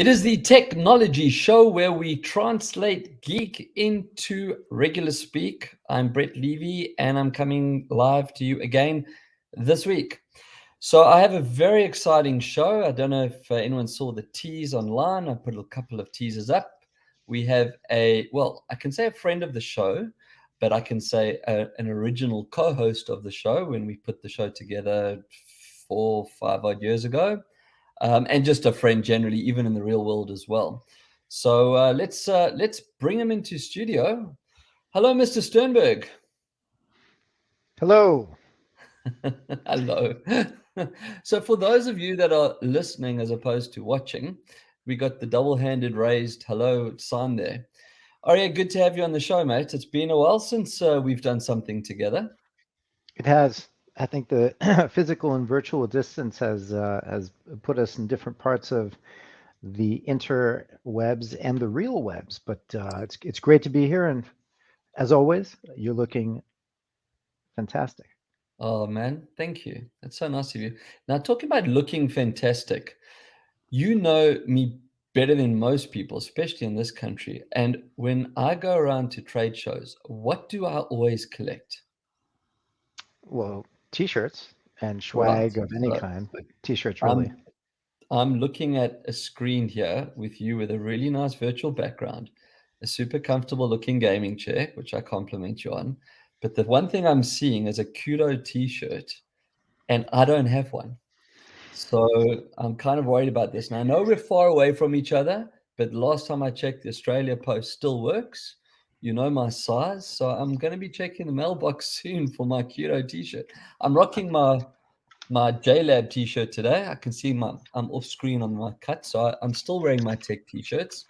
It is the technology show where we translate geek into regular speak. I'm Brett Levy, and I'm coming live to you again this week. So I have a very exciting show. I don't know if anyone saw the tease online. I put a couple of teasers up. We have I can say a friend of the show, but I can say an original co-host of the show when we put the show together 4, 5 odd years ago. And just a friend generally, even in the real world as well. So let's bring him into studio. Hello, Mr. Sternberg. Hello. Hello. So for those of you that are listening as opposed to watching, we got the double-handed raised hello sign there. Aryeh, good to have you on the show, mate. It's been a while since we've done something together. It has. I think the physical and virtual distance has put us in different parts of the interwebs and the real webs. But it's great to be here, and as always, you're looking fantastic. Oh man, thank you. That's so nice of you. Now, talking about looking fantastic, you know me better than most people, especially in this country. And when I go around to trade shows, what do I always collect? Well, t-shirts and Right. swag of any So kind, but t-shirts really. I'm I'm looking at a screen here with you with a really nice virtual background, a super comfortable looking gaming chair, which I compliment you on. But the one thing I'm seeing is a Kudo t-shirt, and I don't have one. So I'm kind of worried about this. Now, I know we're far away from each other, but last time I checked, the Australia Post still works. You know my size, so I'm going to be checking the mailbox soon for my Kudo t-shirt. I'm rocking my JLab t-shirt today. I can see I'm off screen on my cut, so I'm still wearing my tech t-shirts.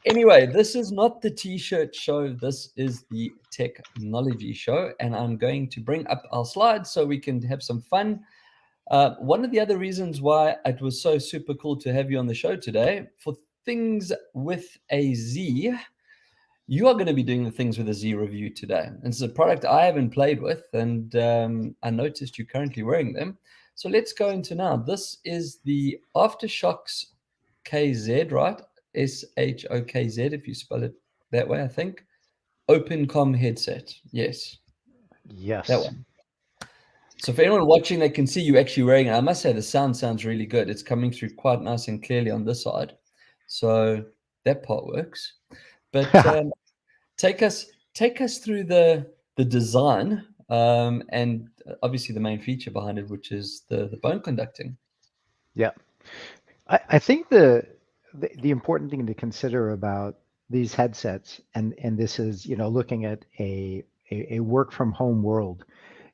Anyway, this is not the t-shirt show. This is the technology show, and I'm going to bring up our slides so we can have some fun. One of the other reasons why it was so super cool to have you on the show today, for Things with a Z, you are going to be doing the Things with a Z review today. And it's a product I haven't played with, and I noticed you're currently wearing them. So let's go into now. This is the Aftershocks KZ, right? SHOKZ, if you spell it that way, I think. OpenComm headset. Yes, that Yes. one. So for anyone watching, they can see you actually wearing it. I must say the sound sounds really good. It's coming through quite nice and clearly on this side. So that part works. But take us take us through the design and obviously the main feature behind it, which is the bone conducting. Yeah. I think the important thing to consider about these headsets, and this is, looking at a work from home world,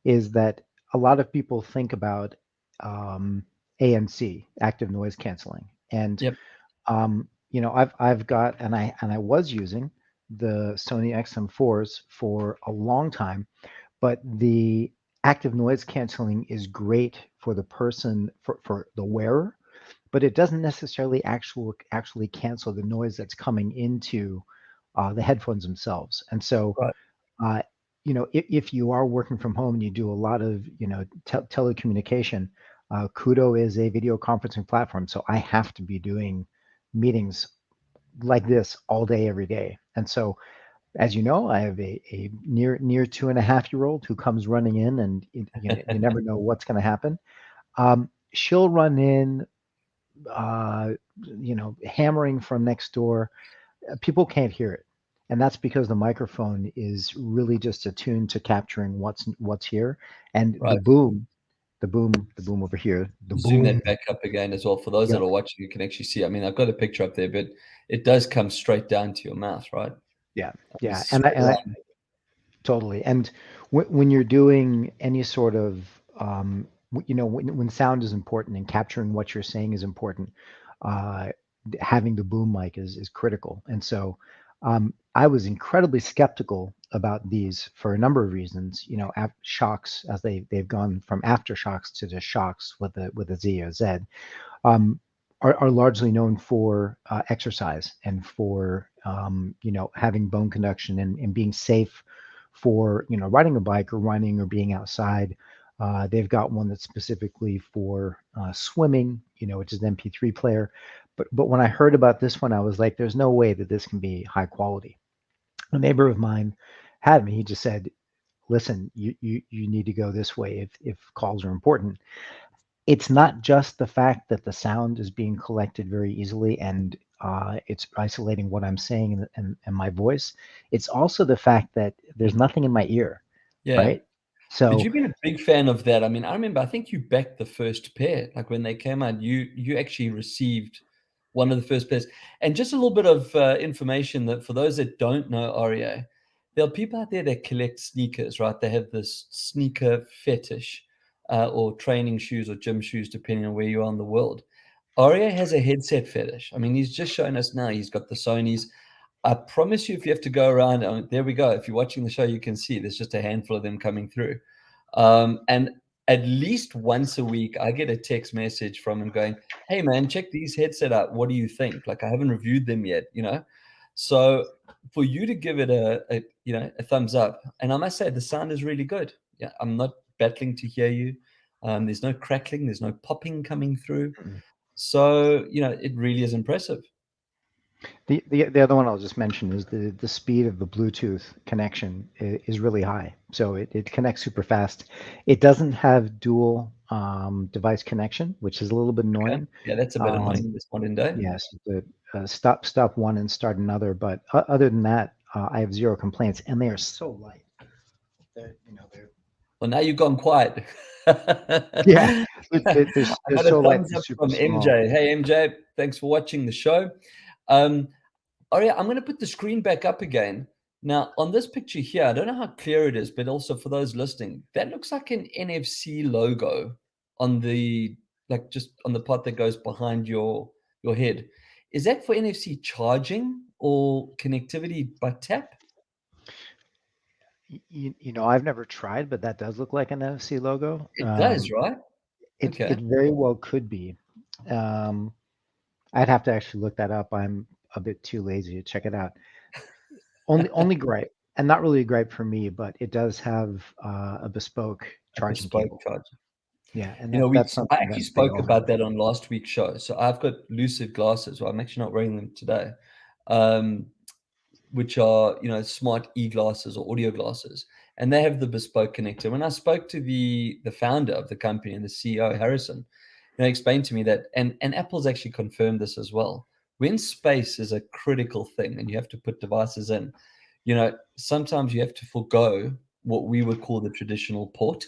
is that a lot of people think about ANC, active noise canceling, and Yep. I've got, and I was using the Sony XM4s for a long time, but the active noise canceling is great for the person, for the wearer, but it doesn't necessarily actually cancel the noise that's coming into the headphones themselves. And so, Right. uh, if you are working from home and you do a lot of, telecommunication, Kudo is a video conferencing platform. So I have to be doing meetings like this all day, every day. And so, as you know, I have a near 2.5-year-old who comes running in, and you never know what's going to happen. She'll run in, uh, hammering from next door. People can't hear it, and that's because the microphone is really just attuned to capturing what's here, and Right. the boom over here, the Zoom that boom. back up again as well. For those that Yep. are watching, you can actually see. I mean, I've got a picture up there, but it does come straight down to your mouth, right? Yeah. Yeah. And I, Straight and I line. totally. And when you're doing any sort of, when sound is important and capturing what you're saying is important, uh, having the boom mic is critical. And so, I was incredibly skeptical about these for a number of reasons. Shocks, as they've gone from aftershocks to the Shockz with a Z or Z, um, are largely known for exercise and for, having bone conduction and being safe for, riding a bike or running or being outside. They've got one that's specifically for swimming, which is an MP3 player. but when I heard about this one, I was like, there's no way that this can be high quality. A neighbor of mine had me. He just said, listen, you need to go this way if calls are important. It's not just the fact that the sound is being collected very easily and it's isolating what I'm saying and my voice. It's also the fact that there's nothing in my ear, Yeah. right? But So you've been a big fan of that. I mean, I remember, I think you backed the first pair. Like when they came out, you actually received one of the first pairs. And just a little bit of information that for those that don't know Aryeh, there are people out there that collect sneakers, right? They have this sneaker fetish, or training shoes or gym shoes, depending on where you are in the world. Aryeh has a headset fetish. I mean, he's just shown us now. He's got the Sonys. I promise you, if you have to go around, there we go. If you're watching the show, you can see there's just a handful of them coming through. And at least once a week, I get a text message from him going, "Hey man, check these headset out. What do you think? Like, I haven't reviewed them yet, you know." So for you to give it a thumbs up, and I must say the sound is really good. Yeah, I'm not battling to hear you. There's no crackling, there's no popping coming through. mm. So it really is impressive. The other one I'll just mention is the speed of the Bluetooth connection is really high. So it connects super fast. It doesn't have dual device connection, which is a little bit Okay, annoying. yeah, that's a bit annoying in this modern day. Yes, the stop one and start another. But other than that, I have zero complaints, and they are so light. They're Well, now you've gone quiet. yeah, I they're got a so light. thumbs They're up super from small. MJ. Hey, MJ, thanks for watching the show. Aryeh, I'm going to put the screen back up again. Now, on this picture here, I don't know how clear it is, but also for those listening, that looks like an NFC logo on the, like, just on the part that goes behind your head. Is that for NFC charging or connectivity by tap? I've never tried, but that does look like an NFC logo. It does, right? It Okay. very well could be. Um, I'd have to actually look that up. I'm a bit too lazy to check it out. Only gripe, and not really a gripe for me, but it does have a bespoke A charging bespoke cable. charger. Yeah, and You know, that's I something that actually they spoke all have. about that on last week's show. So I've got lucid glasses. Well, I'm actually not wearing them today, um, which are, smart e-glasses or audio glasses, and they have the bespoke connector. When I spoke to the founder of the company and the CEO, Harrison, explained to me that, and Apple's actually confirmed this as well. When space is a critical thing and you have to put devices in, sometimes you have to forego what we would call the traditional port,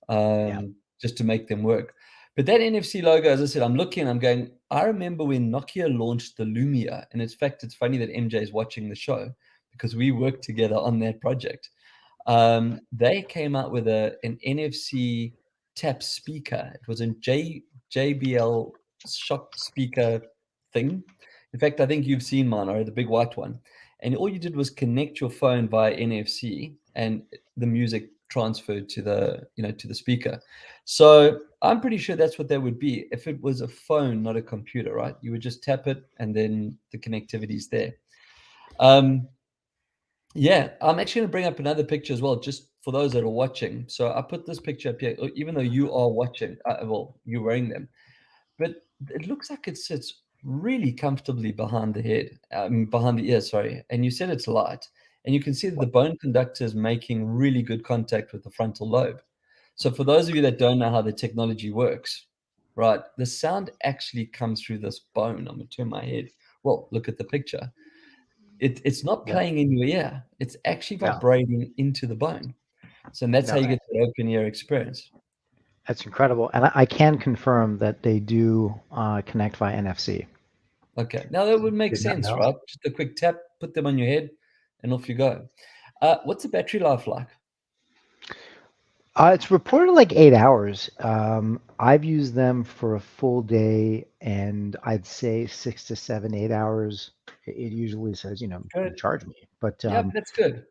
Yeah, just to make them work. But that NFC logo, as I said, I'm looking, I'm going, I remember when Nokia launched the Lumia. And in fact, it's funny that MJ is watching the show because we worked together on that project. They came out with an NFC tap speaker. It was a JBL shock speaker thing. In fact, I think you've seen mine, or the big white one. And all you did was connect your phone via NFC, and the music transferred to the speaker. So I'm pretty sure that's what that would be if it was a phone, not a computer, right? You would just tap it, and then the connectivity is there. Um, yeah, I'm actually going to bring up another picture as well, just for those that are watching. So I put this picture up here, even though you are watching, well, you're wearing them, but it looks like it sits really comfortably behind the head, behind the ear, sorry. And you said it's light, and you can see that the bone conductor is making really good contact with the frontal lobe. So for those of you that don't know how the technology works, right, the sound actually comes through this bone. I'm going to turn my head. Well, look at the picture. It's not yeah, playing in your ear. It's actually no, vibrating into the bone. So and that's how no, you get that open ear experience. that's incredible. And I can confirm that they do connect via NFC. Okay. Now that would make Did not sense, know. right? Just a quick tap, put them on your head, and off you go. What's the battery life like? It's reported like 8 hours. I've used them for a full day, and I'd say 6 to 7, 8 hours. It usually says, Good. charge me, but Yeah, but that's good.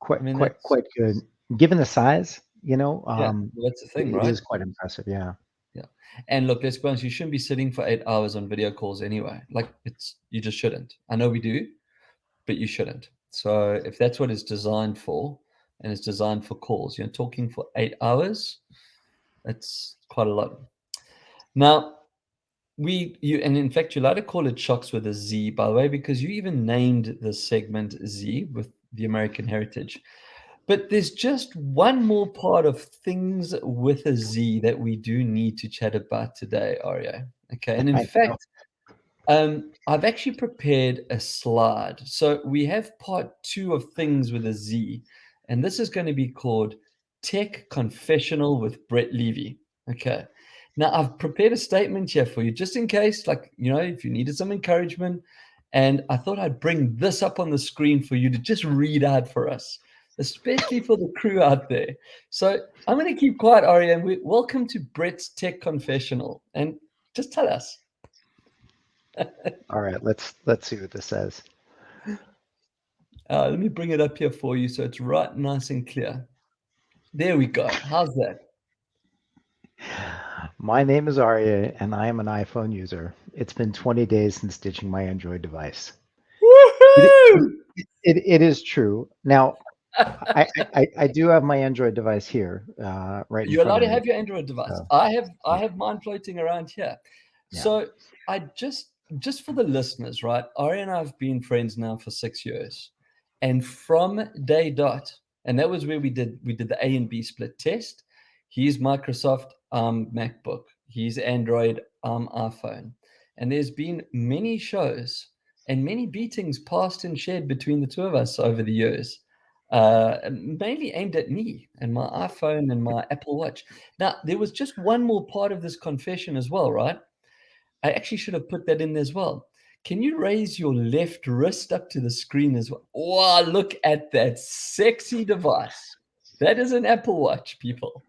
I quite mean, quite that's quite good. Given the size, yeah, well, that's the thing, it right? is quite impressive. Yeah. Yeah. And look, let's be honest, you shouldn't be sitting for 8 hours on video calls anyway. Like you just shouldn't. I know we do, but you shouldn't. So if that's what it's designed for, and it's designed for calls, talking for 8 hours, that's quite a lot. Now, and in fact, you like to call it Shockz with a Z, by the way, because you even named the segment Z with the American heritage. But there's just one more part of things with a Z that we do need to chat about today, Aryeh. Okay, and in I know. fact, I've actually prepared a slide. So we have part two of things with a Z, and this is going to be called Tech Confessional with Brett Levy. Okay. Now I've prepared a statement here for you, just in case, like, if you needed some encouragement. And I thought I'd bring this up on the screen for you to just read out for us, especially for the crew out there. So I'm going to keep quiet, Aryeh, and welcome to Brett's Tech Confessional. And just tell us. All right, let's see what this says. Let me bring it up here for you so it's right nice and clear. There we go. How's that? My name is Aryeh, and I am an iPhone user. It's been 20 days since ditching my Android device. It, Woohoo! it is true. Now, I do have my Android device here, right in You're front allowed of to me. have your Android device. So, I have yeah, mine floating around here. yeah. So I just for the listeners, right? Ari and I have been friends now for 6 years. And from day dot, and that was where we did the A and B split test. He's Microsoft MacBook. He's Android iPhone. And there's been many shows and many beatings passed and shared between the two of us over the years, mainly aimed at me and my iPhone and my Apple Watch. Now, there was just one more part of this confession as well, right? I actually should have put that in as well. Can you raise your left wrist up to the screen as well? Wow, look at that sexy device. That is an Apple Watch, people.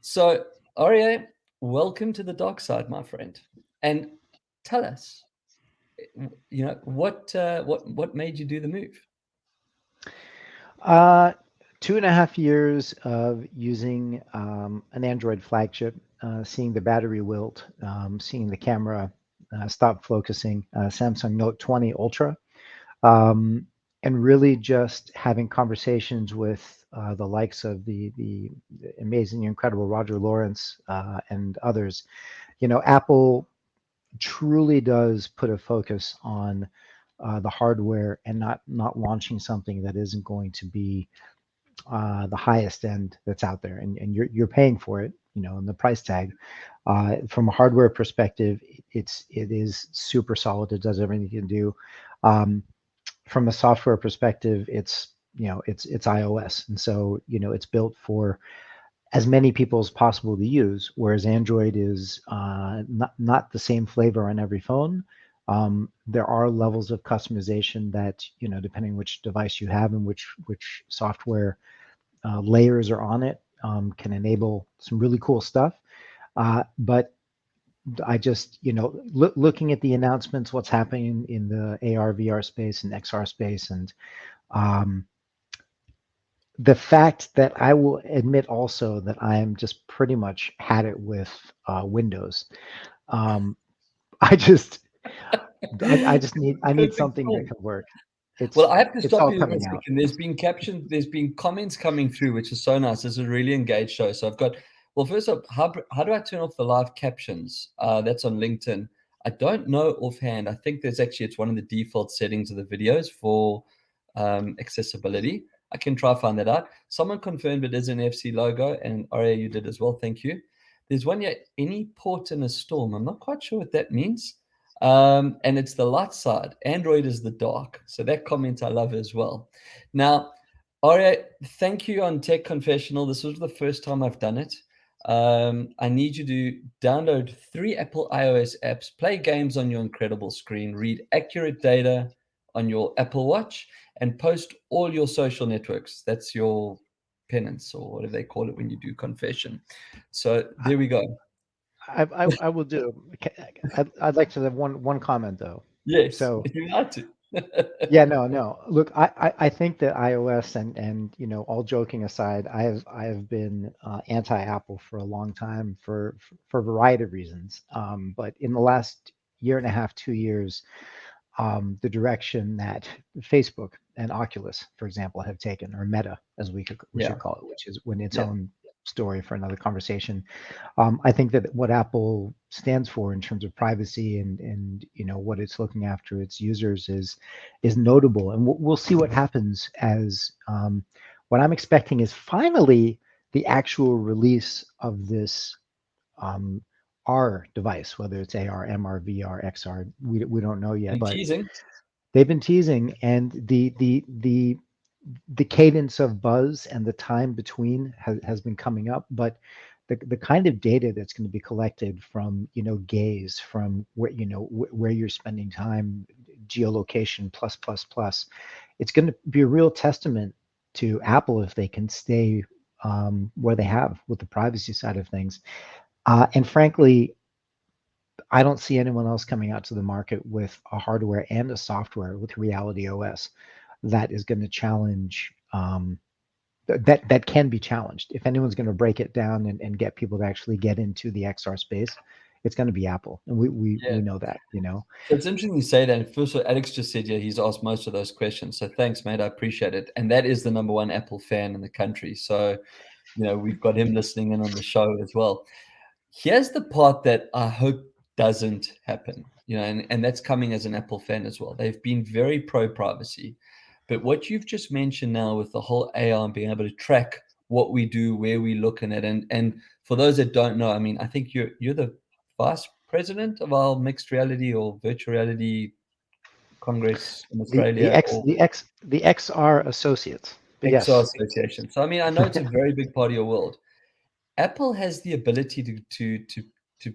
So, Aryeh, welcome to the dark side, my friend. And tell us, what made you do the move? Uh, 2.5 years of using an Android flagship, seeing the battery wilt, seeing the camera stop focusing, Samsung Note 20 Ultra, um, and really just having conversations with the likes of the amazing, incredible Roger Lawrence and others. Apple truly does put a focus on the hardware and not launching something that isn't going to be the highest end that's out there, and you're paying for it, in the price tag. From a hardware perspective, it is super solid. It does everything it can do. Um, from a software perspective, it's iOS, and so it's built for as many people as possible to use. Whereas Android is not the same flavor on every phone. There are levels of customization that depending which device you have and which software layers are on it, can enable some really cool stuff. But I just, looking at the announcements, what's happening in the AR, VR space and XR space, and um, the fact that I will admit also that I am just pretty much had it with Windows. Um, I just, I just need Perfect something that storm. can work. Well, I have to It's stop all you for a coming out. second. There's been comments coming through, which is so nice. This is a really engaged show. So I've got, well, first up, how do I turn off the live captions? That's on LinkedIn. I don't know offhand. I think it's one of the default settings of the videos for accessibility. I can try find that out. Someone confirmed it is an FC logo, and Aria, you did as well. Thank you. There's one yet. Any port in a storm. I'm not quite sure what that means. And it's the light side. Android is the dark. So that comment I love as well. Now, Aria, thank you on Tech Confessional. This was the first time I've done it. I need you to download 3 Apple iOS apps, play games on your incredible screen, read accurate data on your Apple Watch, and post all your social networks. That's your penance, or whatever they call it when you do confession. So there we go. I will do. I'd like to have one comment though. Yes, So if you had to. yeah, no. Look, I think that iOS and all joking aside, I have been anti-Apple for a long time for a variety of reasons. But in the last year and a half, 2 years, the direction that Facebook and Oculus, for example, have taken, or Meta, as we should Yeah. call it, which is when its Yeah. own story for another conversation. I think that what Apple stands for in terms of privacy and what it's looking after its users is notable, and we'll see what happens as what I'm expecting is finally the actual release of this um, R device, whether it's AR, MR, VR, XR. We don't know yet, And but teasing. they've been teasing, and the cadence of buzz and the time between has been coming up, but the kind of data that's going to be collected from gaze, from where where you're spending time, geolocation plus plus plus, it's going to be a real testament to Apple if they can stay where they have with the privacy side of things. And frankly, I don't see anyone else coming out to the market with a hardware and a software with Reality OS that is going to challenge that can be challenged. If anyone's going to break it down and get people to actually get into the XR space, it's going to be Apple, and Yeah. we know that. So it's interesting you say that. And first of all, Alex just said, yeah, he's asked most of those questions. So thanks, mate. I appreciate it. And that is the number one Apple fan in the country. So, we've got him listening in on the show as well. Here's the part that I hope doesn't happen, and that's coming as an Apple fan as well. They've been very pro privacy. But what you've just mentioned now with the whole AI and being able to track what we do, where we looking at, and for those that don't know, I mean, I think you're the vice president of our mixed reality or virtual reality Congress in The Australia, X or the X the XR Associates. But XR yes, Association. So I mean, I know it's a very big part of your world. Apple has the ability to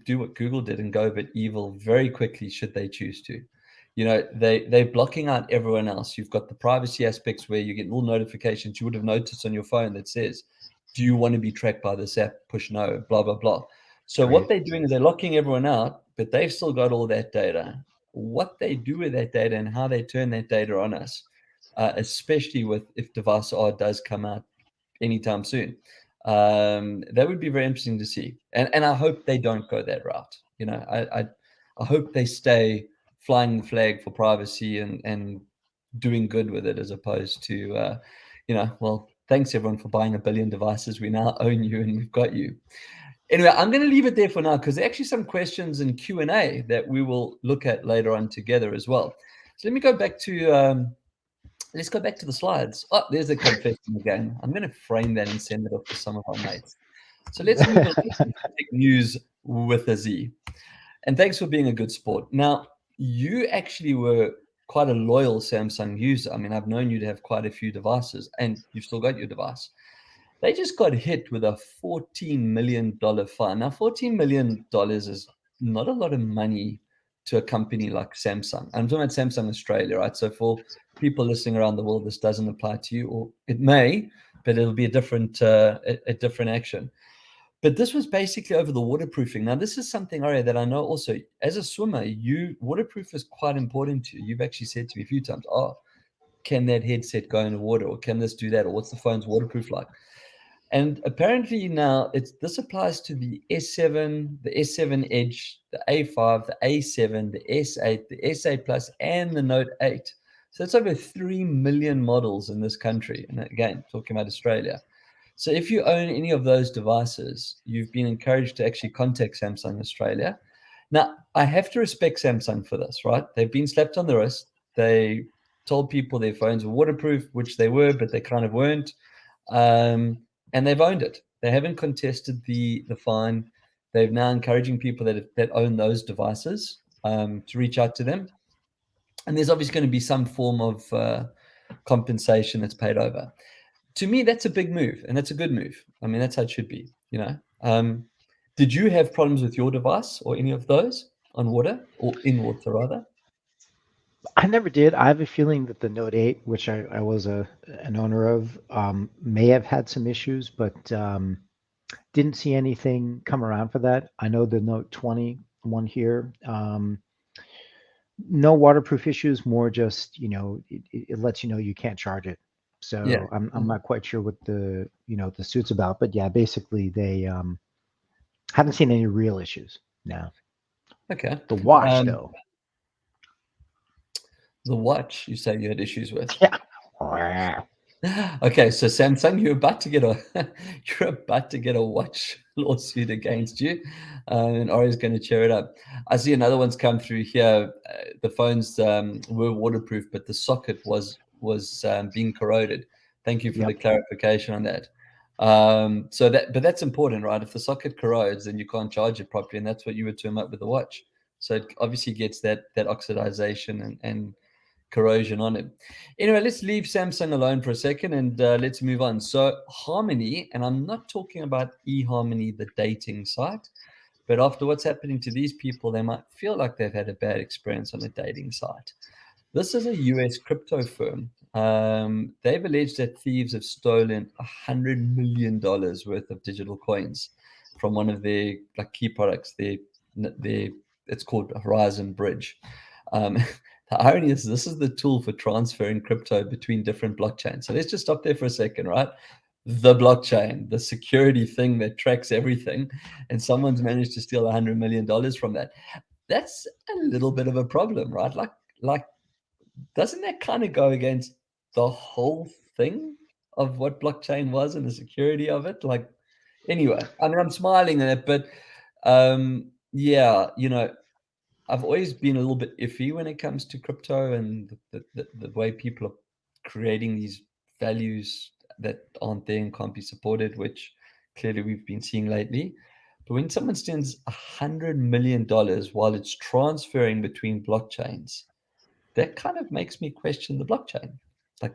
do what Google did and go a bit evil very quickly should they choose to. They're blocking out everyone else. You've got the privacy aspects where you get little notifications you would have noticed on your phone that says, "Do you want to be tracked by this app? Push no." Blah blah blah. So what right. they're doing is they're locking everyone out, but they've still got all that data. What they do with that data and how they turn that data on us, especially with if device R does come out anytime soon. That would be very interesting to see, and I hope they don't go that route. I hope they stay flying the flag for privacy and doing good with it as opposed to well, thanks everyone for buying 1 billion devices. We now own you and we've got you. Anyway, I'm going to leave it there for now because there are actually some questions in Q&A that we will look at later on together as well. So let me go back to let's go back to the slides. Oh, there's a confession again. I'm going to frame that and send it off to some of our mates. So let's move on to some tech news with a Z. And thanks for being a good sport. Now, you actually were quite a loyal Samsung user. I mean, I've known you to have quite a few devices, and you've still got your device. They just got hit with a $14 million fine. Now, $14 million is not a lot of money to a company like Samsung. I'm talking about Samsung Australia, right? So for people listening around the world, this doesn't apply to you, or it may, but it'll be a different action. But this was basically over the waterproofing. Now, this is something, Aryeh, that I know also as a swimmer, waterproof is quite important to you. You've actually said to me a few times, "Oh, can that headset go in the water, or can this do that, or what's the phone's waterproof like?" And apparently now this applies to the S7, the S7 Edge, the A5, the A7, the S8, the S8 Plus, and the Note 8. So it's over 3 million models in this country. And again, talking about Australia. So if you own any of those devices, you've been encouraged to actually contact Samsung Australia. Now, I have to respect Samsung for this, right? They've been slapped on the wrist. They told people their phones were waterproof, which they were, but they kind of weren't. And they've owned it. They haven't contested the fine. They're now encouraging people that own those devices to reach out to them. And there's obviously going to be some form of compensation that's paid over. To me, that's a big move, and that's a good move. I mean, that's how it should be. Did you have problems with your device or any of those on water or in water rather? I never did. I have a feeling that the Note 8, which I was an owner of, may have had some issues, but didn't see anything come around for that. I know the Note 20 one here, no waterproof issues, more just, it lets you know you can't charge it. Yeah. So I'm not quite sure what the suit's about, but yeah, basically they haven't seen any real issues. No. Okay. The watch Um, though. the watch you say you had issues with. Yeah. Okay, so Samsung, you're about to get a watch lawsuit against you, and Aryeh's going to cheer it up. I see another one's come through here. The phones were waterproof, but the socket was being corroded. Thank you for the Yep. clarification on that. But that's important, right? If the socket corrodes, then you can't charge it properly, and that's what you would term up with the watch. So it obviously gets that oxidization and corrosion on it. Anyway, let's leave Samsung alone for a second and let's move on. So Harmony, and I'm not talking about eHarmony, the dating site, but after what's happening to these people, they might feel like they've had a bad experience on a dating site. This is a US crypto firm. They've alleged that thieves have stolen $100 million worth of digital coins from one of their key products. Their it's called Horizon Bridge. Um, the irony is this is the tool for transferring crypto between different blockchains. So let's just stop there for a second, right? The blockchain, the security thing that tracks everything, and someone's managed to steal $100 million from that. That's a little bit of a problem, right? Like doesn't that kind of go against the whole thing of what blockchain was and the security of it? Like, anyway, I mean, I'm smiling at it, but yeah, I've always been a little bit iffy when it comes to crypto and the way people are creating these values that aren't there and can't be supported, which clearly we've been seeing lately. But when someone spends $100 million while it's transferring between blockchains, that kind of makes me question the blockchain. Like,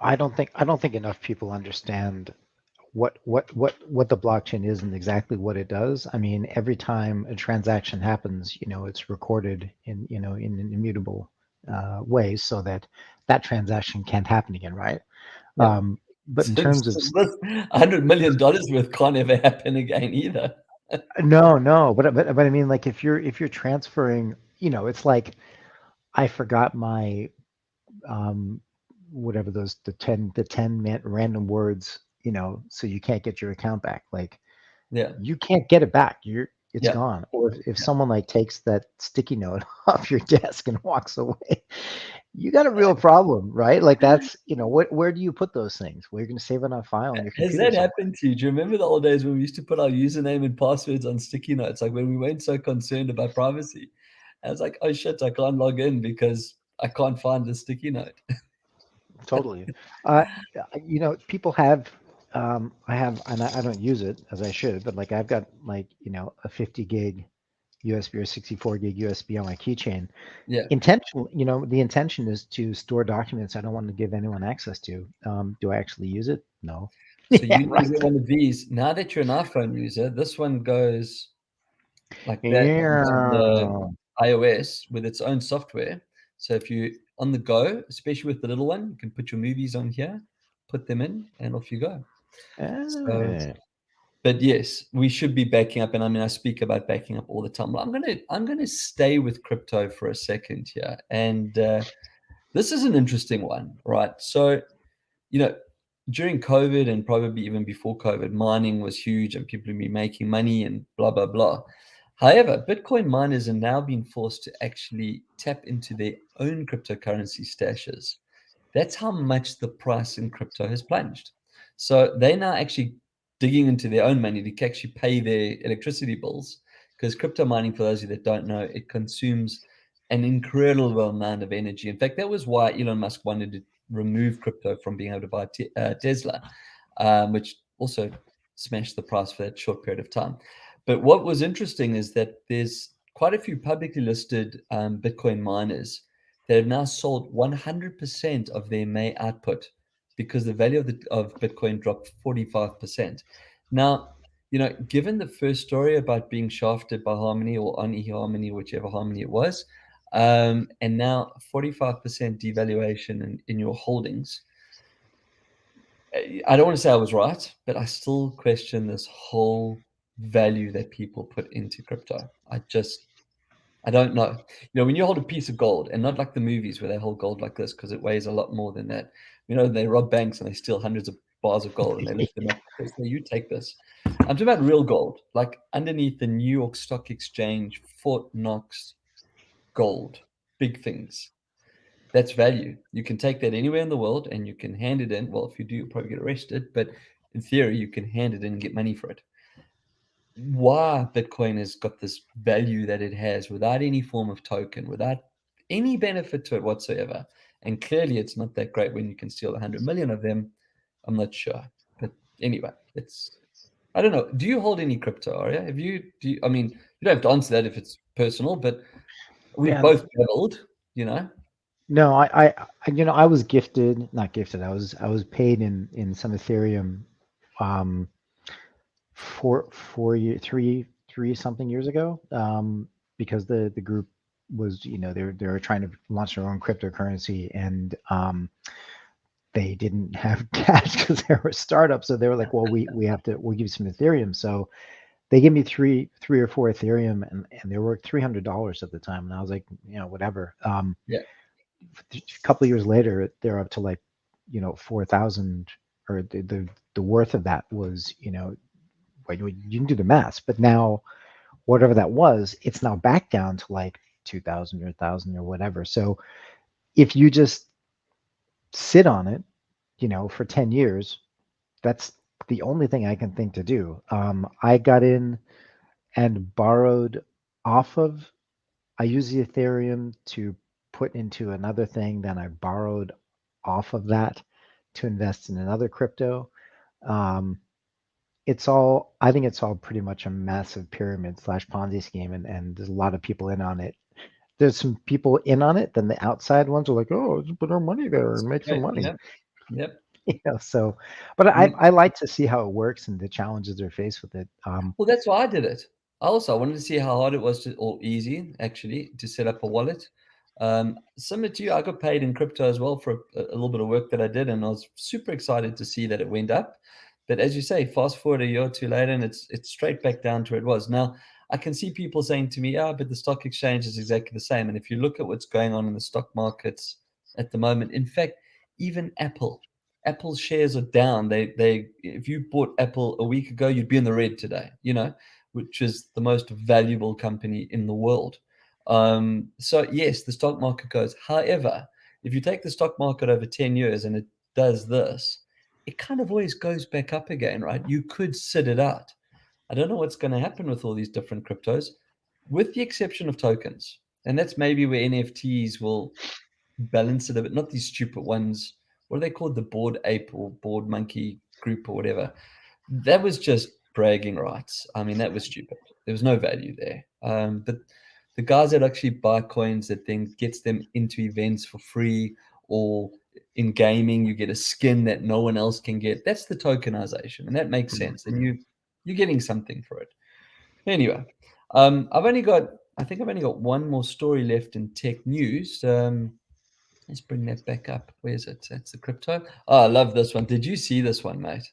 I don't think enough people understand what the blockchain is and exactly what it does. I mean, every time a transaction happens, it's recorded in an immutable ways so that that transaction can't happen again, right? yeah. But in So terms of this $100 million worth can't ever happen again either. no, but I mean, like if you're transferring, it's like I forgot my um, whatever those the 10 random words, so you can't get your account back. Like Yeah, you can't get it back. It's yeah, gone. Or if yeah. someone like takes that sticky note off your desk and walks away, you got a real problem, right? Like that's, where do you put those things? Well, you're going to save it on a file on your Has computer that somewhere. happened to you? Do you remember the old days when we used to put our username and passwords on sticky notes? Like when we weren't so concerned about privacy. I was like, oh shit, I can't log in because I can't find the sticky note. Totally. Uh, people have, I have, and I don't use it as I should, but like I've got like, a 50 gig USB or 64 gig USB on my keychain. Yeah. The intention is to store documents I don't want to give anyone access to. Do I actually use it? No. So Yeah, you need to right. get one of these. Now that you're an iPhone user, this one goes like that on the Yeah. iOS with its own software. So if you on the go, especially with the little one, you can put your movies on here, put them in, and off you go. So, Ah. but yes, we should be backing up, and I mean, I speak about backing up all the time. I'm gonna stay with crypto for a second here, and this is an interesting one, right? So you know, during COVID and probably even before COVID, mining was huge and people would be making money and blah, blah, blah. However, Bitcoin miners are now being forced to actually tap into their own cryptocurrency stashes. That's how much the price in crypto has plunged. So they're now actually digging into their own money to actually pay their electricity bills. Because crypto mining, for those of you that don't know, it consumes an incredible amount of energy. In fact, that was why Elon Musk wanted to remove crypto from being able to buy Tesla, which also smashed the price for that short period of time. But what was interesting is that there's quite a few publicly listed Bitcoin miners that have now sold 100% of their May output because the value of Bitcoin dropped 45%. Now, given the first story about being shafted by Harmony or on eHarmony, whichever Harmony it was, and now 45% devaluation in your holdings. I don't want to say I was right, but I still question this whole value that people put into crypto. I don't know. When you hold a piece of gold, and not like the movies where they hold gold like this because it weighs a lot more than that. They rob banks and they steal hundreds of bars of gold and they lift them up. They say, you take this. I'm talking about real gold, like underneath the New York Stock Exchange, Fort Knox gold, big things. That's value. You can take that anywhere in the world and you can hand it in. Well, if you do, you'll probably get arrested, but in theory, you can hand it in and get money for it. Why Bitcoin has got this value that it has without any form of token, without any benefit to it whatsoever. And clearly, it's not that great when you can steal 100 million of them. I'm not sure. But anyway, I don't know. Do you hold any crypto, Aryeh? I mean, you don't have to answer that if it's personal, but we've Yeah. both dabbled, you know? No, I was gifted, not gifted. I was paid in some Ethereum, um, 4 year, three something years ago, because the group was, they were trying to launch their own cryptocurrency, and they didn't have cash because they were a startup. So they were like, well, we'll give you some Ethereum. So they gave me three or four Ethereum, and they were $300 at the time, and I was like, whatever. Yeah. A couple of years later, they're up to like, 4,000, or the worth of that was, well, you can do the math, but now whatever that was, it's now back down to like 2,000 or 1,000 or whatever. So if you just sit on it, for 10 years, that's the only thing I can think to do. I got in and borrowed off of, I use the Ethereum to put into another thing, then I borrowed off of that to invest in another crypto. Um, I think it's all pretty much a massive pyramid slash Ponzi scheme, and there's a lot of people in on it. There's some people in on it, then the outside ones are like, oh, let's put our money there and make some Right. money. Yep. Yep. So, but I, Mm. I like to see how it works and the challenges they're faced with it. Well, that's why I did it. I wanted to see how hard it was or easy, actually, to set up a wallet. Similar to you, I got paid in crypto as well for a little bit of work that I did, and I was super excited to see that it went up. But as you say, fast forward a year or two later, and it's straight back down to where it was. Now, I can see people saying to me, "Yeah, but the stock exchange is exactly the same." And if you look at what's going on in the stock markets at the moment, in fact, even Apple's shares are down. If you bought Apple a week ago, you'd be in the red today, which is the most valuable company in the world. So yes, the stock market goes. However, if you take the stock market over 10 years and it does this, it kind of always goes back up again, right? You could sit it out. I don't know what's going to happen with all these different cryptos, with the exception of tokens. And that's maybe where NFTs will balance it a bit, not these stupid ones. What are they called? The board ape or board monkey group or whatever. That was just bragging rights. I mean, that was stupid. There was no value there. But the guys that actually buy coins that then gets them into events for free, or in gaming, you get a skin that no one else can get. That's the tokenization, and that makes sense. And you're getting something for it. Anyway, I think I've only got one more story left in tech news. Let's bring that back up. Where is it? That's the crypto. Oh, I love this one. Did you see this one, mate?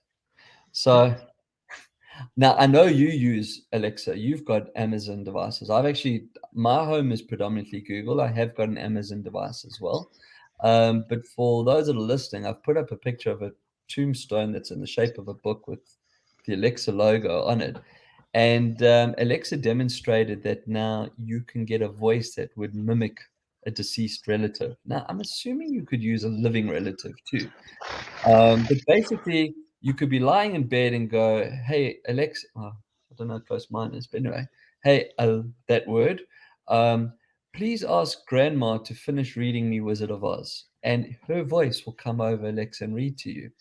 So now I know you use Alexa. You've got Amazon devices. My home is predominantly Google. I have got an Amazon device as well. But for those that are listening, I've put up a picture of a tombstone that's in the shape of a book with the Alexa logo on it. And Alexa demonstrated that now you can get a voice that would mimic a deceased relative. Now, I'm assuming you could use a living relative too. But basically, you could be lying in bed and go, "Hey, Alexa," I don't know how close mine is, but anyway, "Hey, that word, um, please ask Grandma to finish reading me Wizard of Oz," and her voice will come over Alexa and read to you.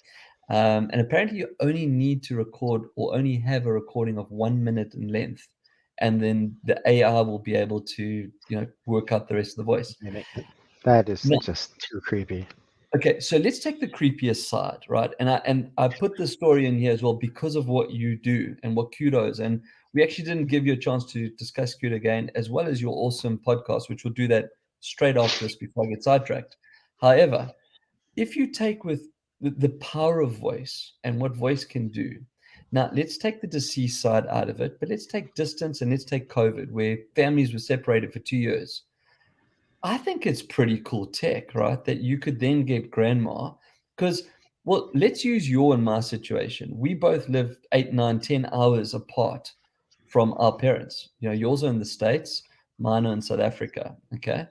And apparently, you only need to record or only have a recording of 1 minute in length, and then the AI will be able to, work out the rest of the voice. That is Now, just too creepy. okay, so let's take the creepiest side, right? And I put the story in here as well because of what you do and what kudos. And we actually didn't give you a chance to discuss kudo again, as well as your awesome podcast, which we'll do that straight after this before I get sidetracked. However, if you take with the power of voice and what voice can do, now let's take the deceased side out of it, but let's take distance and let's take COVID, where families were separated for 2 years. I think it's pretty cool tech, right? That you could then get grandma. Because, well, let's use your and my situation. We both live 8, 9, 10 hours apart from our parents. Yours are in the States, mine are in South Africa. Okay.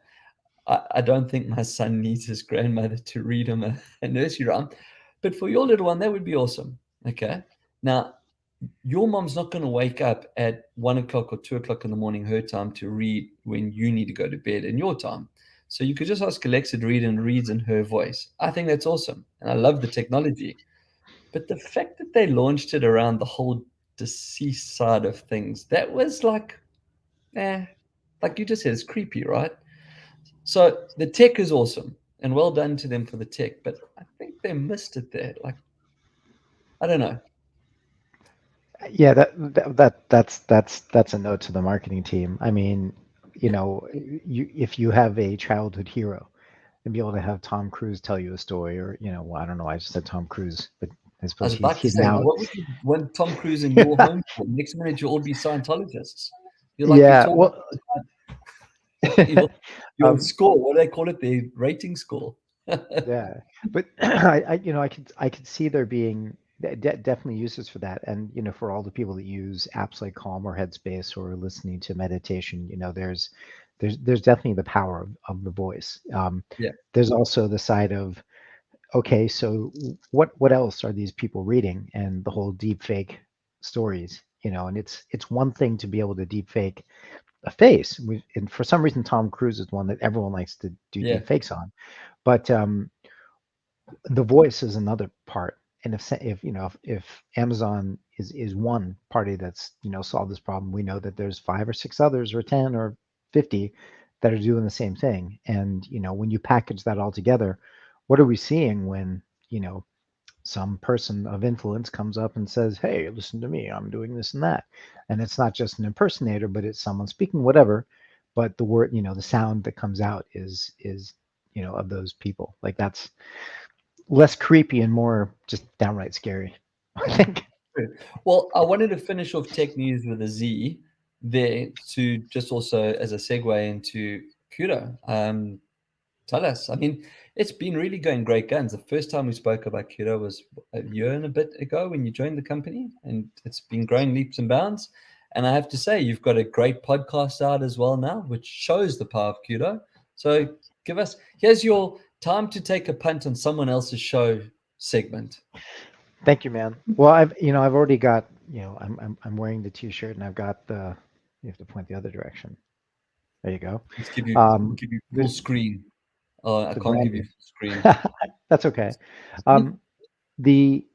I don't think my son needs his grandmother to read him a nursery rhyme. But for your little one, that would be awesome. Okay. Now, your mom's not going to wake up at 1 o'clock or 2 o'clock in the morning, her time, to read when you need to go to bed in your time. So you could just ask Alexa to read and reads in her voice. I think that's awesome. And I love the technology. But the fact that they launched it around the whole deceased side of things, that was like you just said, it's creepy, right? So the tech is awesome and well done to them for the tech, but I think they missed it there. Like, I don't know. Yeah, that's a note to the marketing team. I mean, if you have a childhood hero and be able to have Tom Cruise tell you a story, or well, I don't know, I just said Tom Cruise, but I I suppose was he's about to he's say, now. what would you want Tom Cruise in your home for? Next minute, you'll all be Scientologists. You're like Yeah, Victoria. well, Your um, score, what do they call it? The rating score. yeah, but I could see there being definitely uses for that, and for all the people that use apps like Calm or Headspace or listening to meditation, there's definitely the power of the voice. Yeah, There's also the side of, okay, so what else are these people reading, and the whole deep fake stories, and it's one thing to be able to deep fake a face. And for some reason, Tom Cruise is one that everyone likes to do yeah, deep fakes on, but the voice is another part. And if Amazon is one party that's solved this problem, we know that there's 5 or 6 others, or 10 or 50, that are doing the same thing. And when you package that all together, what are we seeing when some person of influence comes up and says, "Hey, listen to me, I'm doing this and that," and it's not just an impersonator, but it's someone speaking whatever, but the word, the sound that comes out is of those people. Like, that's less creepy and more just downright scary, I think. true. Well, I wanted to finish off tech news with a Z there to just also as a segue into Kudo. Tell us. I mean, it's been really going great guns. The first time we spoke about Kudo was a year and a bit ago when you joined the company, and it's been growing leaps and bounds. And I have to say, you've got a great podcast out as well now, which shows the power of Kudo. So here's your time to take a punt on someone else's show segment. Thank you, man. Well, I've already got, I'm wearing the t-shirt, and I've got the. You have to point the other direction. There you go. We'll Um, give you full the screen. I the can't give you branding. full screen. That's okay. Um, the,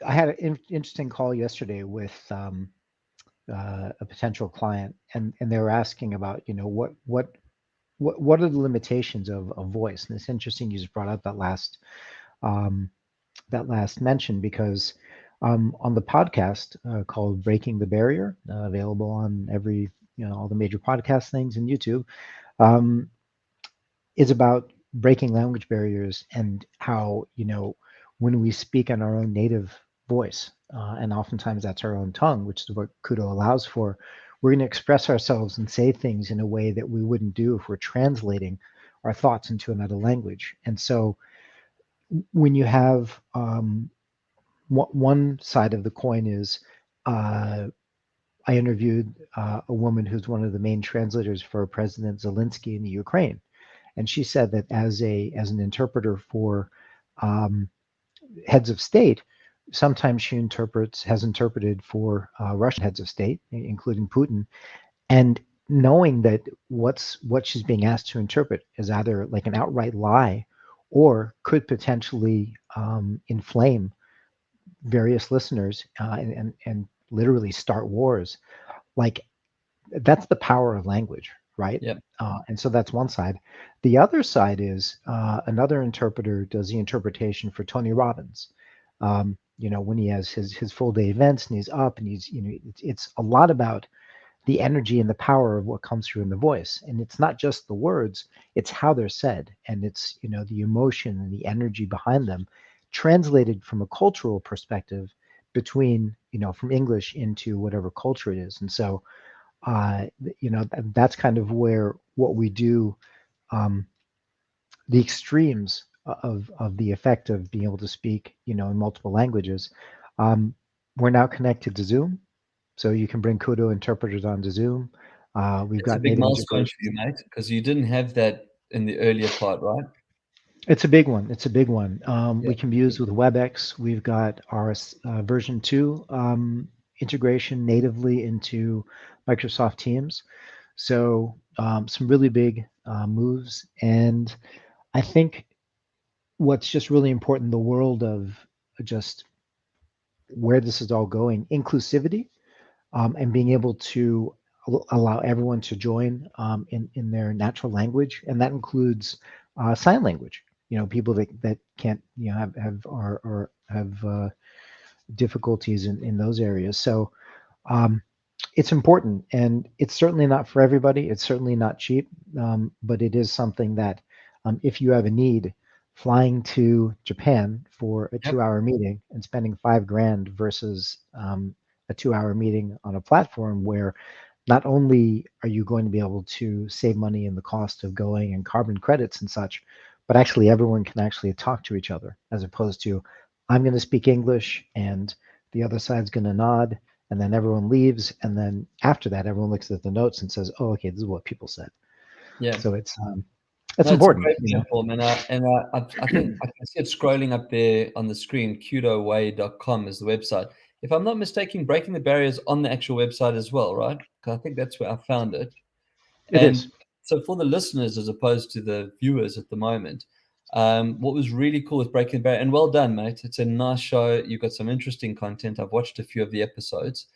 I had an interesting call yesterday with a potential client, and they were asking about, what are the limitations of voice. And it's interesting you just brought up um, that last mention, because on the podcast called Breaking the Barrier, available on every, all the major podcast things and YouTube, um, is about breaking language barriers, and how, when we speak in our own native voice, and oftentimes that's our own tongue, which is what Kudo allows for, we're going to express ourselves and say things in a way that we wouldn't do if we're translating our thoughts into another language. And so when you have one side of the coin is, uh, I interviewed a woman who's one of the main translators for President Zelensky in the Ukraine, and she said that as an interpreter for um, heads of state, sometimes she has interpreted for Russian heads of state, including Putin, and knowing that what she's being asked to interpret is either like an outright lie, or could potentially inflame various listeners, and literally start wars. Like, that's the power of language, right? Yeah. And so that's one side. The other side is, another interpreter does the interpretation for Tony Robbins. When he has his full day events, and he's up, and it's a lot about the energy and the power of what comes through in the voice. And it's not just the words, it's how they're said. And it's, the emotion and the energy behind them, translated from a cultural perspective, between, from English into whatever culture it is. And so, that's kind of where what we do, um, the extremes of the effect of being able to speak, in multiple languages. We're now connected to Zoom, so you can bring Kudo interpreters onto Zoom. We've It's a got big native milestone for integrations. you, mate, because you didn't have that in the earlier part, right? It's a big one. It's a big one. Yeah. We can be used with WebEx. We've got our version 2 integration natively into Microsoft Teams. So some really big moves. And I think what's just really important in the world of just where this is all going, inclusivity, and being able to allow everyone to join in their natural language, and that includes sign language. People that can't have or have difficulties in those areas. So um, it's important, and it's certainly not for everybody. It's certainly not cheap, but it is something that if you have a need, flying to Japan for a Yep. 2-hour meeting and spending 5 grand versus a 2-hour meeting on a platform where not only are you going to be able to save money in the cost of going and carbon credits and such, but actually everyone can actually talk to each other as opposed to I'm going to speak English and the other side's going to nod and then everyone leaves, and then after that, everyone looks at the notes and says, "Oh, okay, this is what people said." Yeah. So it's No, it's a important, great platform, and I think I can see it scrolling up there on the screen. Kudoway.com is the website. If I'm not mistaken, breaking the barriers on the actual website as well, right? 'Cause I think that's where I found it. It is. And so for the listeners, as opposed to the viewers at the moment, what was really cool with Breaking the Barrier, and well done, mate. It's a nice show. You've got some interesting content. I've watched a few of the episodes.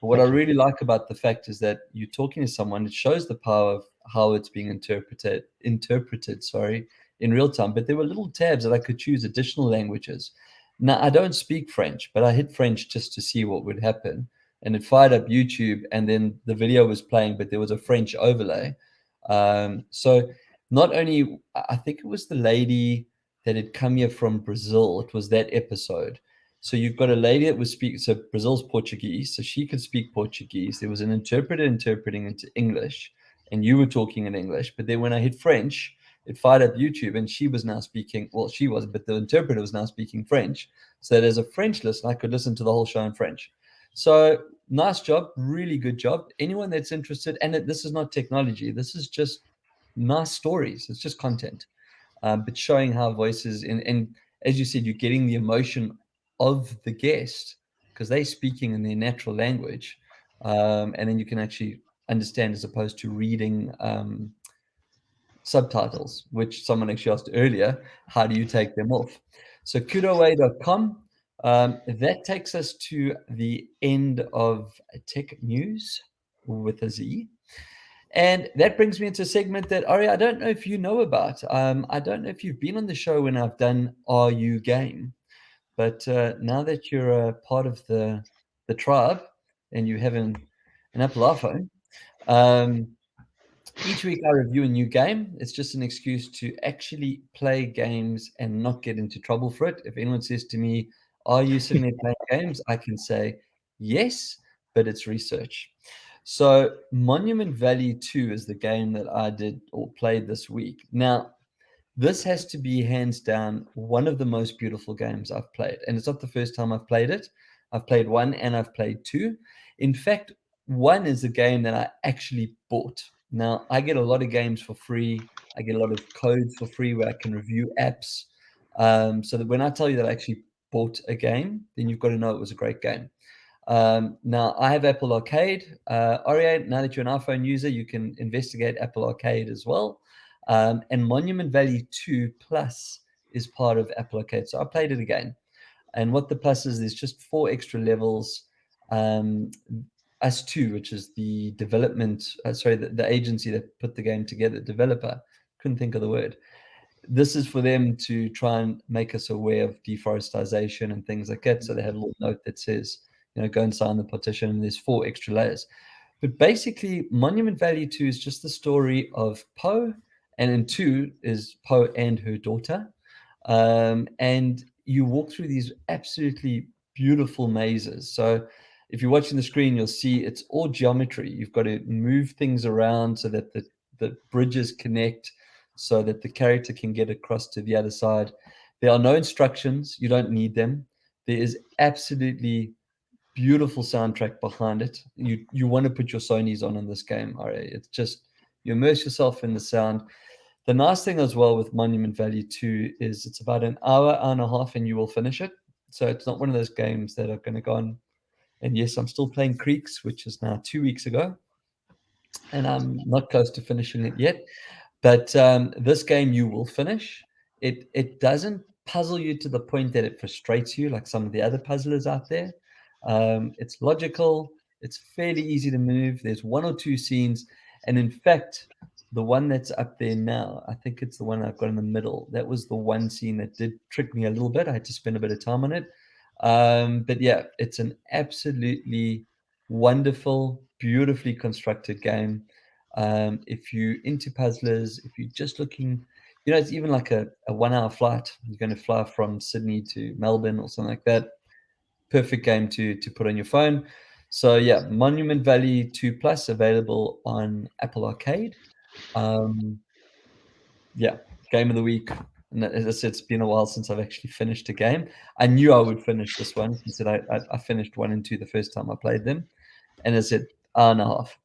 But what I Thank you. really like about the fact is that you're talking to someone, it shows the power of how it's being interpreted, sorry, in real time. But there were little tabs that I could choose additional languages. Now, I don't speak French, but I hit French just to see what would happen. And it fired up YouTube, and then the video was playing, but there was a French overlay. So not only, I think it was the lady that had come here from Brazil. It was that episode. So you've got a lady that was speaking, so Brazil's Portuguese, so she could speak Portuguese. There was an interpreter interpreting into English, and you were talking in English. But then when I hit French, it fired up YouTube, and she was now speaking, well, she was, but the interpreter was now speaking French. So that as a French listener, I could listen to the whole show in French. So nice job, really good job. Anyone that's interested, and this is not technology, this is just nice stories. It's just content, but showing how voices and as you said, you're getting the emotion of the guest because they're speaking in their natural language, and then you can actually understand as opposed to reading subtitles, which someone actually asked earlier. How do you take them off? So kudoway.com. That takes us to the end of tech news with a Z. And that brings me into a segment that, Aryeh, I don't know if you know about. I don't know if you've been on the show when I've done Are You Game, but now that you're a part of the tribe and you have an Apple iPhone, um, each week I review a new game. It's just an excuse to actually play games and not get into trouble for it. If anyone says to me, "Are you sitting there playing games?" I can say, "Yes," but it's research. So, Monument Valley 2 is the game that I did or played this week. Now, this has to be hands down one of the most beautiful games I've played. And it's not the first time I've played it. I've played one and I've played two. In fact, one is a game that I actually bought. Now, I get a lot of games for free. I get a lot of codes for free where I can review apps. So that when I tell you that I actually bought a game, then you've got to know it was a great game. Now, I have Apple Arcade. Aryeh, now that you're an iPhone user, you can investigate Apple Arcade as well. And Monument Valley 2 Plus is part of Apple Arcade. So I played it again. And what the plus is, there's just 4 extra levels. Us2, which is the development, the agency that put the game together, developer, couldn't think of the word. This is for them to try and make us aware of deforestation and things like that. So they have a little note that says, go and sign the petition. And there's 4 extra layers. But basically, Monument Valley 2 is just the story of Poe, and in 2 is Poe and her daughter. And you walk through these absolutely beautiful mazes. So if you're watching the screen, you'll see it's all geometry. You've got to move things around so that the bridges connect so that the character can get across to the other side. There are no instructions. You don't need them. There is absolutely beautiful soundtrack behind it. You want to put your Sonys on in this game, Aryeh. It's just, you immerse yourself in the sound. The nice thing as well with Monument Valley 2 is it's about an hour and a half, and you will finish it. So it's not one of those games that are going to go on. And yes, I'm still playing Creeks, which is now 2 weeks ago, and I'm not close to finishing it yet. But this game you will finish. It doesn't puzzle you to the point that it frustrates you like some of the other puzzlers out there. It's logical. It's fairly easy to move. There's one or two scenes, and in fact, the one that's up there now, I think it's the one I've got in the middle. That was the one scene that did trick me a little bit. I had to spend a bit of time on it. But yeah, it's an absolutely wonderful, beautifully constructed game. If you're into puzzlers, if you're just looking, it's even like a 1 hour flight. You're going to fly from Sydney to Melbourne or something like that. Perfect game to put on your phone. So yeah, Monument Valley 2 Plus available on Apple Arcade. Yeah, game of the week. And as I said, it's been a while since I've actually finished a game. I knew I would finish this one. He said I finished 1 and 2 the first time I played them. And I said, hour and a half.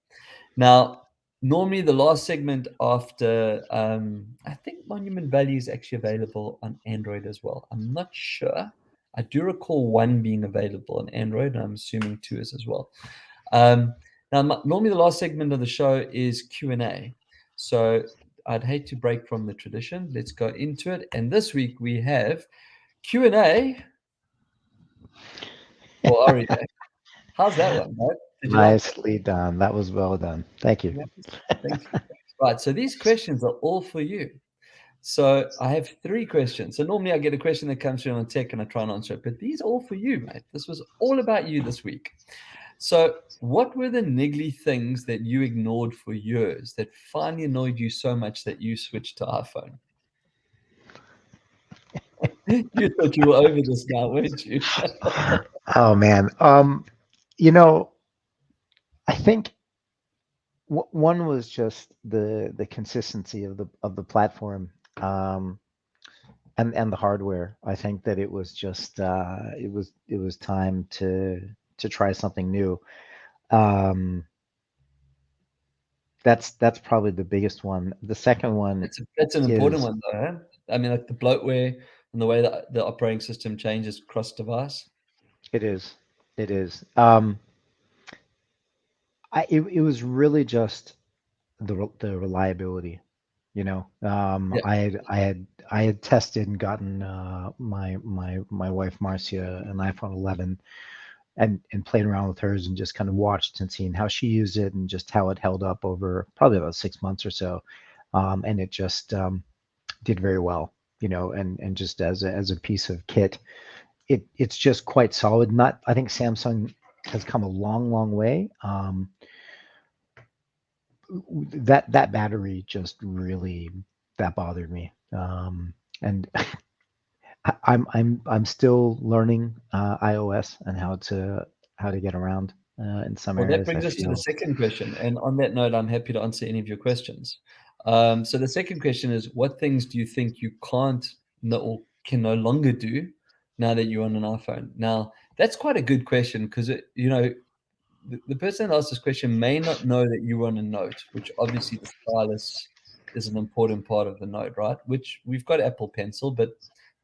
Now, normally the last segment after, I think Monument Valley is actually available on Android as well. I'm not sure. I do recall 1 being available on Android, and I'm assuming 2 is as well. Now, normally the last segment of the show is Q&A. So I'd hate to break from the tradition. Let's go into it. And this week we have Q&A for Aryeh. How's that one, mate? Did you like it? Nicely done. That was well done. Thank you. Thank you. Right, so these questions are all for you. So I have 3 questions. So normally I get a question that comes through on tech and I try and answer it, but these are all for you, mate. This was all about you this week. So what were the niggly things that you ignored for years that finally annoyed you so much that you switched to iPhone? You thought you were over this now, weren't you? Oh man. I think one was just the consistency of the platform, and the hardware. I think that it was just it was time to try something new. Um, that's probably the biggest one. The second one That's an important is one, though. Huh? I mean, like the bloatware and the way that the operating system changes cross device. it is it is. It was really just the reliability. Yeah. I had tested and gotten my wife Marcia an iPhone 11 and played around with hers and just kind of watched and seen how she used it and just how it held up over probably about 6 months or so, and it just did very well. And just as a piece of kit, it's just quite solid. Not I think Samsung has come a long way. That battery just really that bothered me. And I'm still learning iOS and how to get around in some Well, that areas. I brings us to the feel second question. And on that note, I'm happy to answer any of your questions. So the second question is, what things do you think you can't or can no longer do now that you're on an iPhone? Now, that's quite a good question because, the person that asked this question may not know that you're on a Note, which obviously the stylus is an important part of the Note, right? Which we've got Apple Pencil, but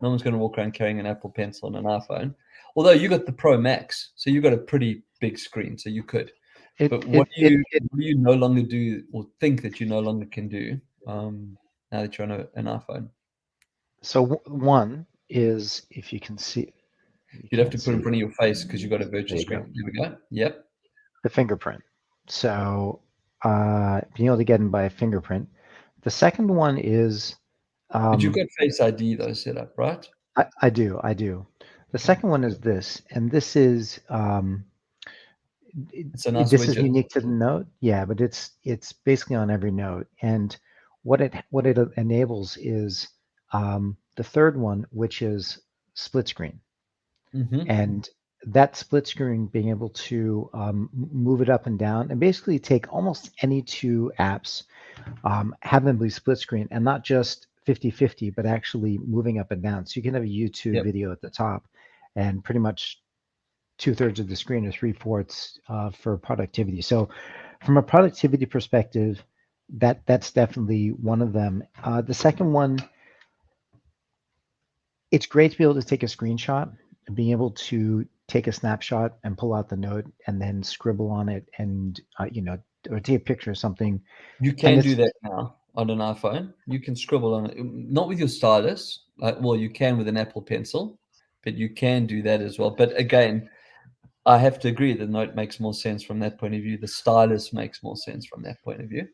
no one's going to walk around carrying an Apple Pencil on an iPhone. Although you got the Pro Max, so you got a pretty big screen, so you could. it But it it, it what do you no longer do or think that you no longer can do now that you're on an iPhone? so one is if you can see you You'd have to can't put in see front of your face because you've got a there virtual you go, screen. There we go. Yep. the fingerprint. So being able to get in by a fingerprint. The second one is But you've um, got Face ID though set up, right? I do. The second one is this, and this is It's a nice this is widget. unique to the Note. Yeah, but it's basically on every Note. And what it enables is the third one, which is split screen. Mm-hmm. And that split screen being able to move it up and down and basically take almost any two apps, have them be split screen and not just 50-50, but actually moving up and down. So you can have a YouTube Yep. video at the top and pretty much 2/3 of the screen or 3/4 for productivity. So from a productivity perspective, that's definitely one of them. The second one, it's great to be able to take a screenshot and being able to take a snapshot and pull out the note and then scribble on it and or take a picture of something. You And can do that now on an iPhone. You can scribble on it, not with your stylus. Well, you can with an Apple Pencil, but you can do that as well. But again, I have to agree the note makes more sense from that point of view. The stylus makes more sense from that point of view.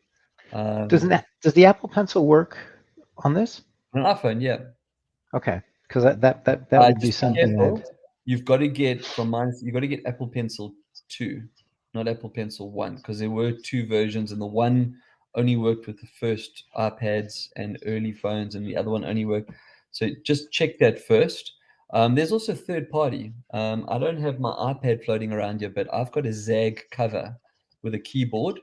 doesn't Um, does the Apple Pencil work on this? on an iPhone, yeah. Okay, because that would be Just be something careful. I'd. You've got to get from mine. You've got to get Apple Pencil 2, not Apple Pencil 1, because there were two versions, and the one only worked with the first iPads and early phones, and the other one only worked. So just check that first. There's also third party. I don't have my iPad floating around here, but I've got a Zagg cover with a keyboard,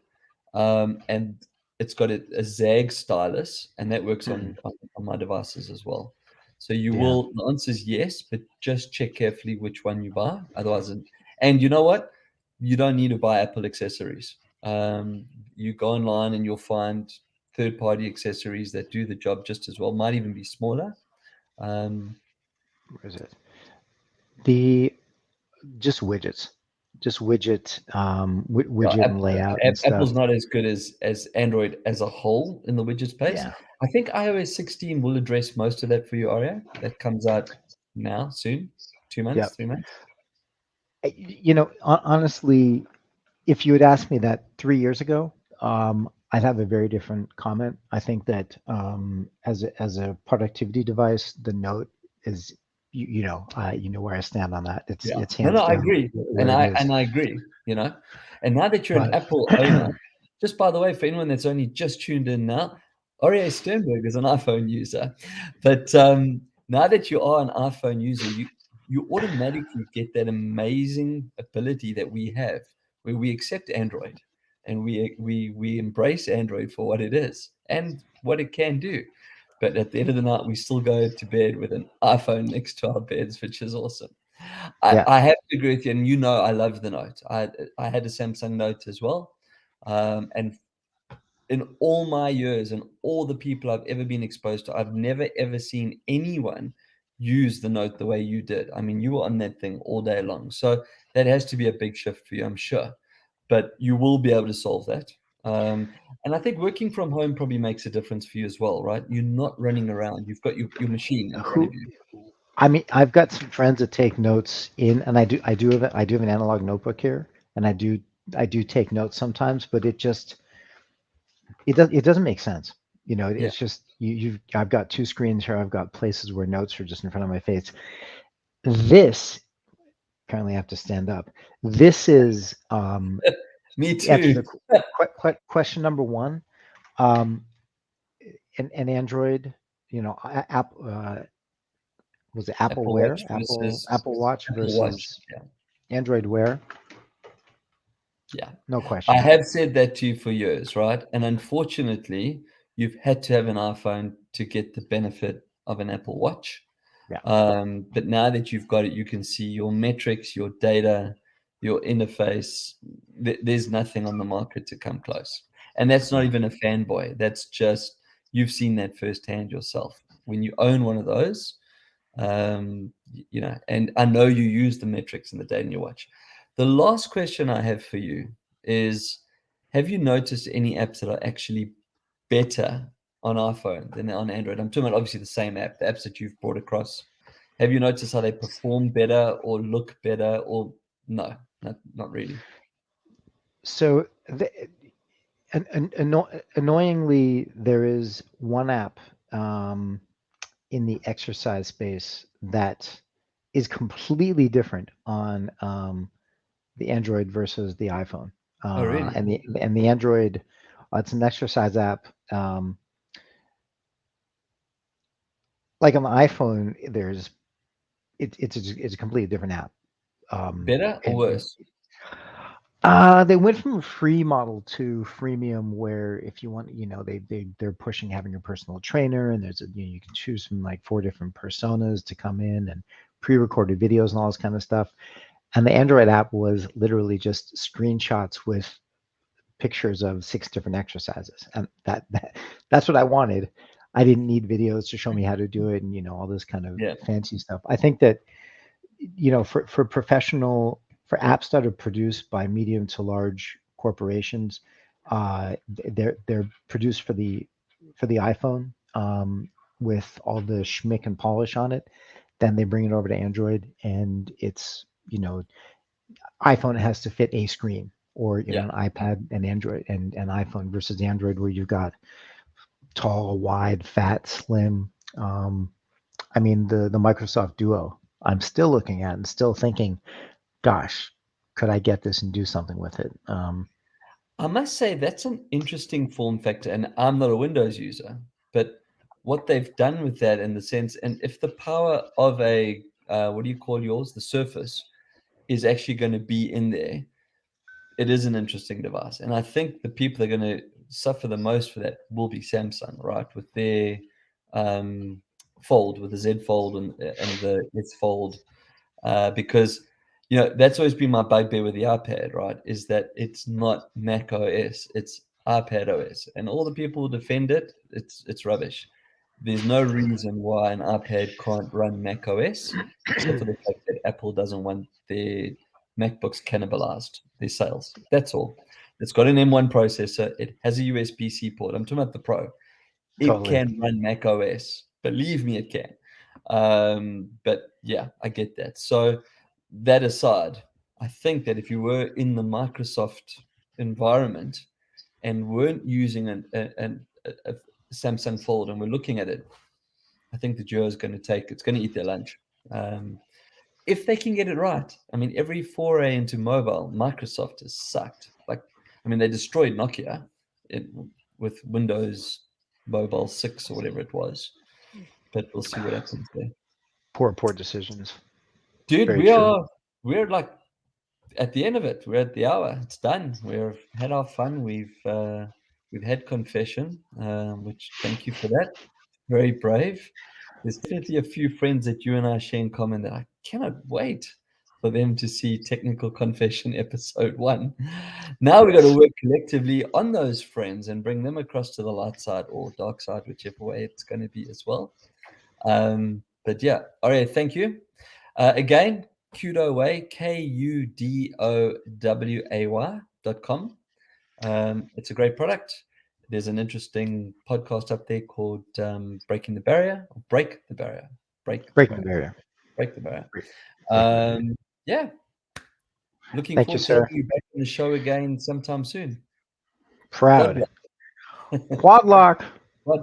and it's got a Zagg stylus, and that works on my devices as well. So you Yeah. will, the answer is yes, but just check carefully which one you buy. Otherwise, and you know what? You don't need to buy Apple accessories. You go online and you'll find third-party accessories that do the job just as well. Might even be smaller. Um, Where is it? The just widgets, just yeah, widget and layout and stuff. Apple's not as good as Android as a whole in the widget space. Yeah. I think iOS 16 will address most of that for you, Aryeh. That comes out now, soon, 2 months, Yep. 3 months. Honestly, if you had asked me that 3 years ago, I'd have a very different comment. I think that as a productivity device, the Note is you know where I stand on that. It's Yeah. it's No, hands no, I down agree. where it is. And I agree, And now that you're an But Apple owner, just by the way, for anyone that's only just tuned in now, Aryeh Sternberg is an iPhone user. But now that you are an iPhone user, you automatically get that amazing ability that we have, where we accept Android and we embrace Android for what it is and what it can do. But at the end of the night, we still go to bed with an iPhone next to our beds, which is awesome. yeah, I have to agree with you, and I love the Note. I had a Samsung Note as well, and in all my years and all the people I've ever been exposed to, I've never ever seen anyone use the Note the way you did. I mean, you were on that thing all day long, so that has to be a big shift for you, I'm sure. But you will be able to solve that. And I think working from home probably makes a difference for you as well, right? You're not running around. You've got your machine in front of who you. I mean, I've got some friends that take notes in, and I do have an analog notebook here, and I do take notes sometimes, but it doesn't make sense. Yeah. It's just I've got two screens here. I've got places where notes are just in front of my face. This apparently I have to stand up. This is Me answer too. the question number one. Um, an Android, app was it Apple Apple Wear, Watch versus Apple Watch Apple Watch. versus Yeah. Android Wear. Yeah. No I question. have said that to you for years, right? And unfortunately, you've had to have an iPhone to get the benefit of an Apple Watch. Yeah, But now that you've got it, you can see your metrics, your data, your interface. There's nothing on the market to come close. And that's not yeah, even a fanboy. That's just you've seen that firsthand yourself. When you own one of those, and I know you use the metrics and the data in your watch. The last question I have for you is, have you noticed any apps that are actually better on iPhone than on Android? I'm talking about obviously the same app, the apps that you've brought across. Have you noticed how they perform better or look better or no, not really? so annoyingly, there is one app um, in the exercise space that is completely different on the Android versus the iPhone. Oh, really? And the Android, it's an exercise app. Like on the iPhone, it's a completely different app. Better or And worse? they went from a free model to freemium, where if you want, they're pushing having a personal trainer, and you can choose from like 4 different personas to come in and pre-recorded videos and all this kind of stuff. And the Android app was literally just screenshots with pictures of 6 different exercises, and that's what I wanted. I didn't need videos to show me how to do it, and all this kind of fancy stuff. I think that for professional, for apps that are produced by medium to large corporations, they're produced for the iPhone, with all the schmick and polish on it. Then they bring it over to Android, and it's iPhone has to fit a screen, or an iPad and Android and an iPhone, versus the Android where you've got tall, wide, fat, slim. I mean, the Microsoft Duo, I'm still looking at and still thinking, gosh, could I get this and do something with it? I must say that's an interesting form factor, and I'm not a Windows user, but what they've done with that in the sense, and if the power of a what do you call yours, the Surface, is actually going to be in there, it is an interesting device. And I think the people that are going to suffer the most for that will be Samsung, right, with their Fold, with the Z Fold and the S Fold, because that's always been my bugbear with the iPad, right? Is that it's not Mac OS, it's iPad OS, and all the people who defend it, it's rubbish. There's no reason why an iPad can't run Mac OS, except for the fact that Apple doesn't want their MacBooks cannibalized, their sales. That's all. It's got an M1 processor. It has a USB-C port. I'm talking about the Pro. It Totally. can run Mac OS. Believe me, it can. But yeah, I get that. So that aside, I think that if you were in the Microsoft environment and weren't using a Samsung Fold and we're looking at it, I think the Duo is going to eat their lunch. If they can get it right. I mean, every foray into mobile, Microsoft has sucked. They destroyed Nokia with Windows Mobile 6 or whatever it was. But we'll see what happens there. Poor decisions. Dude, Very true. we're like at the end of it. We're at the hour. It's done. We've had our fun. We've had confession, which thank you for that. Very brave. There's definitely a few friends that you and I share in common that I cannot wait for them to see Technical Confession episode 1. Now we've got to work collectively on those friends and bring them across to the light side or dark side, whichever way it's going to be as well. But yeah, Aryeh, thank you. Again, Kudoway, KUDOWAY.com. It's a great product. There's an interesting podcast up there called Breaking the Barrier, or Break the Barrier. Break the Barrier. Yeah. Looking Thank you, forward to sir. having you back on the show again sometime soon. Proud. Quadlock.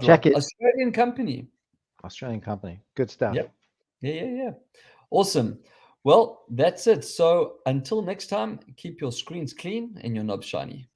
Check it. Australian company. Good stuff. Yep. Yeah. Awesome. Well, that's it. So until next time, keep your screens clean and your knobs shiny.